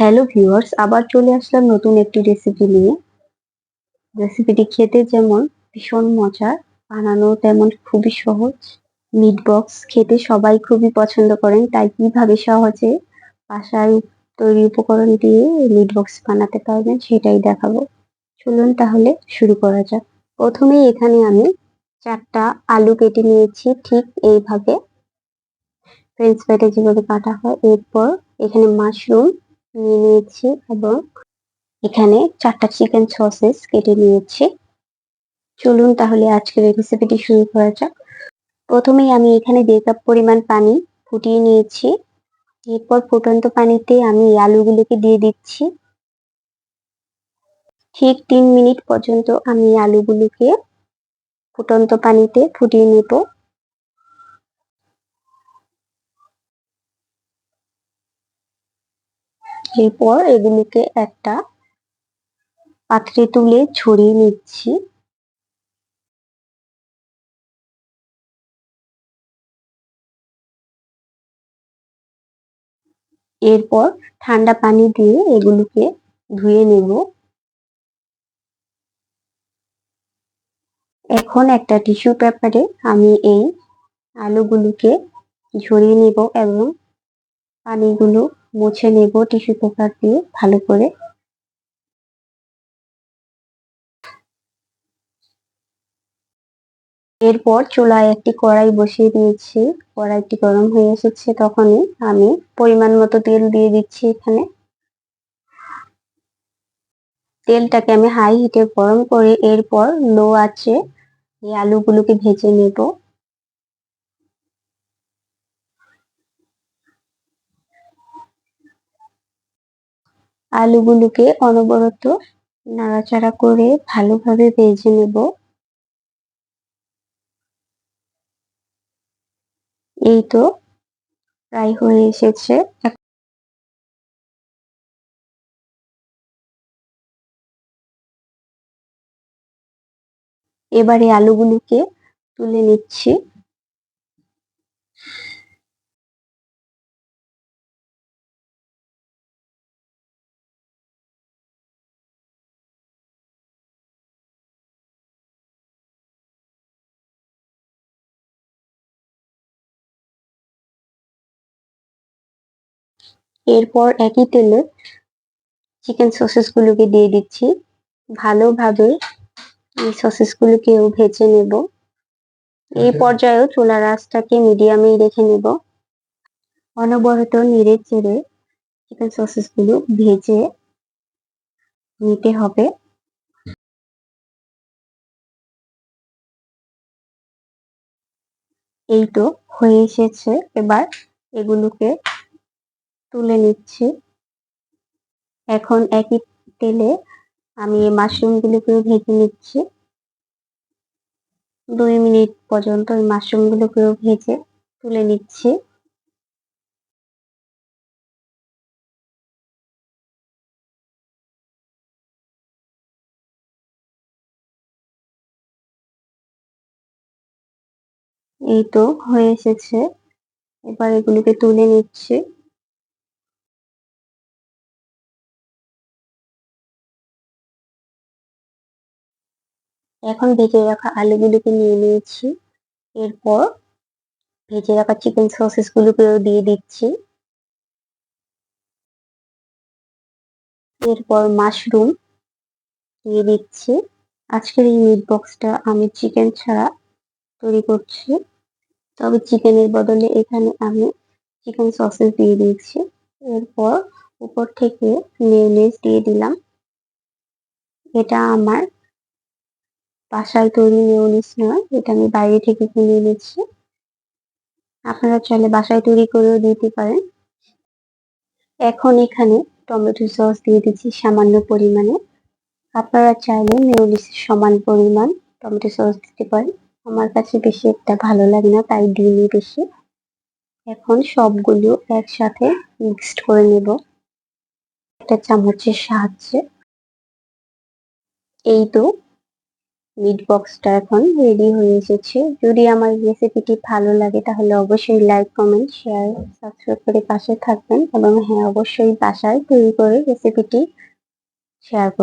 Hello viewers, আবার চলে আসলাম নতুন একটি রেসিপি নিয়ে। রেসিপিটি খেতে যেমন ভীষণ মজার, বানানো তেমন খুবই সহজ। মিট বক্স খেতে সবাই খুবই পছন্দ করেন, তাই কিভাবে সহজে বাসায় তৈরি উপকরণ দিয়ে মিট বক্স বানাতে পারবেন সেটাই দেখাবো। চলুন তাহলে শুরু করা যাক। প্রথমেই এখানে আমি 4টা আলু কেটে নিয়েছি ঠিক এইভাবে ফ্রেঞ্চ ফ্রাইতে যেভাবে কাটা হয়। এরপর এখানে মাশরুম নিয়ে নিয়েছি এবং এখানে 4টা চিকেন সসেস কেটে নিয়েছি। চলুন তাহলে আজকের এই রেসিপিটি শুরু করা যাক। প্রথমেই আমি এখানে 1.5 কাপ পরিমাণ পানি ফুটিয়ে নিয়েছি। এরপর ফুটন্ত পানিতে আমি এই আলুগুলোকে দিয়ে দিচ্ছি। ঠিক 3 মিনিট পর্যন্ত আমি আলুগুলোকে ফুটন্ত পানিতে ফুটিয়ে নেব। এরপর এগুলোকে একটা পাত্রে তুলে ছড়িয়ে নিচ্ছি। এরপর ঠান্ডা পানি দিয়ে এগুলোকে ধুয়ে নেব। এখন একটা টিস্যু পেপারে আমি এই আলুগুলোকে ঝরিয়ে নেব এবং পানিগুলো মুছে নেব টিস্যু পেপার দিয়ে ভালো করে। এরপর চুলায় একটি কড়াই বসিয়ে দিয়েছি। কড়াইটি গরম হয়ে এসেছে, তখনই আমি পরিমাণ মতো তেল দিয়ে দিচ্ছি এখানে। তেলটাকে আমি হাই হিটে গরম করে এরপর লো আঁচে এই আলুগুলোকে ভেজে নেব। আলুগুলোকে অনবরত নাড়াচাড়া করে ভালোভাবে ভেজে নেব। এই তো প্রায় হয়ে এসেছে। এবারে আলুগুলোকে তুলে নিচ্ছি। এরপর একই তেলে চিকেন সসেস গুলোকে দিয়ে দিচ্ছি। ভালোভাবে এই সসেস গুলোকেও ভেজে নেব। এই পর্যায়েও চুলার আঁচটাকে মিডিয়ামেই রেখে নেব। অনবরত নেড়ে চেড়ে চিকেন সসেস গুলো ভেজে নিতে হবে। এই তো হয়ে এসেছে। এবার এগুলোকে তুলে নিচ্ছি। এখন একই তেলে আমি এই মাশরুম গুলোকেও ভেজে নিচ্ছি। 2 মিনিট পর্যন্ত এই মাশরুম গুলোকেও ভেজে তুলে নিচ্ছি। এই তো হয়ে এসেছে। এবার এগুলোকে তুলে নিচ্ছি। এখন ভেজে রাখা আলুগুলোকে নিয়ে নিয়েছি। এরপর ভেজে রাখা চিকেন সসেস গুলোকেও দিয়ে দিচ্ছি। এরপর মাশরুম দিয়ে দিচ্ছি। আজকের এই মিট বক্সটা আমি চিকেন ছাড়া তৈরি করছি, তবে চিকেনের বদলে এখানে আমি চিকেন সসেস দিয়ে দিয়েছি। এরপর উপর থেকে মেয়োনিজ দিয়ে দিলাম। এটা আমার বাসায় তৈরি মেয়োনিজ নয়, এটা আমি বাইরে থেকে কিনে এনেছি। আপনারা চাইলে বাসায় তৈরি করেও দিতে পারেন। এখন এখানে টমেটো সস দিয়ে দিচ্ছি সামান্য পরিমাণে। আপনারা চাইলে মেয়োনিজের সমান পরিমাণ টমেটো সস দিতে পারেন। আমার কাছে বেশি একটা ভালো লাগে না, তাই দিইনি বেশি। এখন সবগুলো একসাথে মিক্সড করে নেব একটা চামচের সাহায্যে। এই তো মিট বক্সটা এখন রেডি হয়ে এসেছে। যদি আমার রেসিপিটি ভালো লাগে তাহলে অবশ্যই লাইক, কমেন্ট, শেয়ার, সাবস্ক্রাইব করে পাশে থাকবেন এবং হ্যাঁ, অবশ্যই বাসায় তৈরি করে রেসিপিটি শেয়ার করবেন।